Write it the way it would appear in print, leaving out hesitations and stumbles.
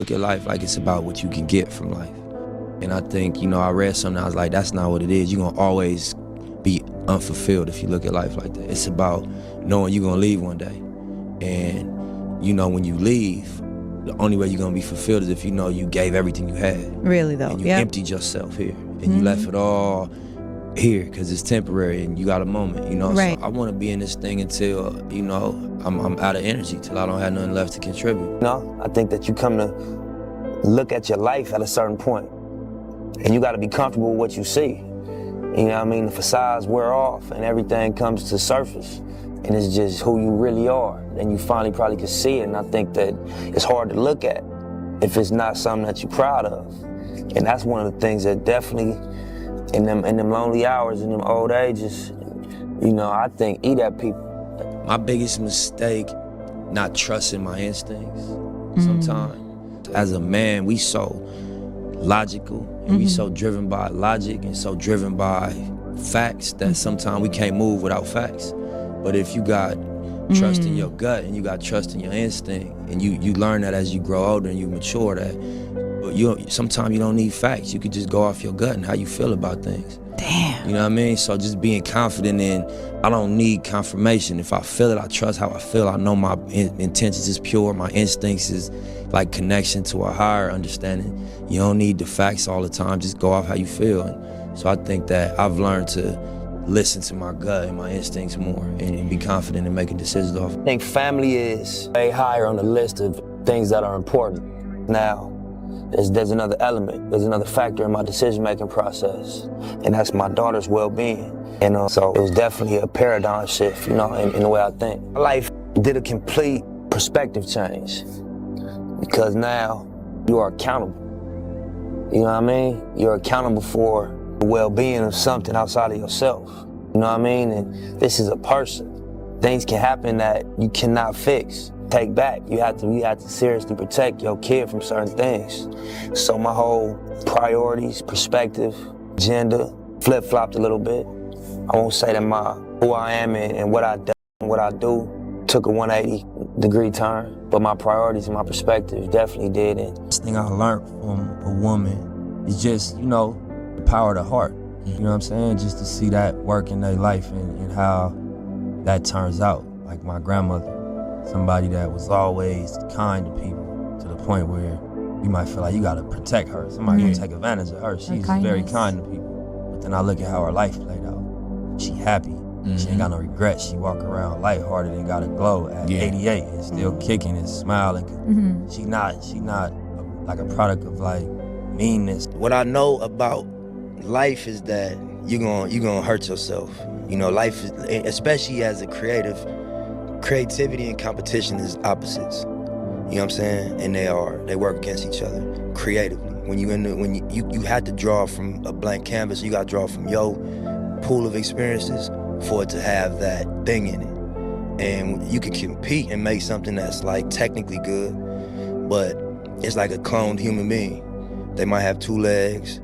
Look at life like it's about what you can get from life. And I think, I read something, I was like, that's not what it is. You're gonna always be unfulfilled if you look at life like that. It's about knowing you're gonna leave one day. And, when you leave, the only way you're gonna be fulfilled is if you know you gave everything you had. Really, though, and you emptied yourself here. And you left it all here because it's temporary and you got a moment, Right. So I want to be in this thing until, I'm out of energy, till I don't have nothing left to contribute. I think that you come to look at your life at a certain point, and you got to be comfortable with what you see. The facades wear off and everything comes to surface, and it's just who you really are. And you finally probably can see it, and I think that it's hard to look at if it's not something that you're proud of. And that's one of the things that definitely, in them lonely hours, in them old ages, I think eat at people. My biggest mistake, not trusting my instincts sometimes. As a man, we so logical, and we so driven by logic and so driven by facts that sometimes we can't move without facts. But if you got trust in your gut and you got trust in your instinct, and you learn that as you grow older and you mature, that sometimes you don't need facts. You could just go off your gut and how you feel about things. Damn. You know what I mean? So just being confident in, I don't need confirmation. If I feel it, I trust how I feel. I know my intentions is pure. My instincts is like connection to a higher understanding. You don't need the facts all the time. Just go off how you feel. And so I think that I've learned to listen to my gut and my instincts more and be confident in making decisions off. I think family is way higher on the list of things that are important. Now, there's another element, there's another factor in my decision-making process, and that's my daughter's well-being. And so it was definitely a paradigm shift, in the way I think. My life did a complete perspective change, because now you are accountable. You know what I mean? You're accountable for the well-being of something outside of yourself. You know what I mean? And this is a person. Things can happen that you cannot fix, take back. You have to seriously protect your kid from certain things. So my whole priorities, perspective, agenda flip-flopped a little bit. I won't say that who I am and what I do took a 180-degree turn, but my priorities and my perspective definitely did. And this thing I learned from a woman is just, the power of the heart. You know what I'm saying? Just to see that work in their life and how that turns out. Like my grandmother, somebody that was always kind to people, to the point where you might feel like you gotta protect her. Somebody gonna take advantage of her. She's very kind to people. But then I look at how her life played out. She happy. She ain't got no regrets. She walk around lighthearted and got a glow at 88 and still kicking and smiling. She not like a product of like meanness. What I know about life is that you're gonna hurt yourself. Life is, especially as a creative, creativity and competition is opposites. You know what I'm saying? And they work against each other creatively. When you had to draw from a blank canvas, you got to draw from your pool of experiences for it to have that thing in it. And you can compete and make something that's like technically good, but it's like a cloned human being. They might have 2 legs,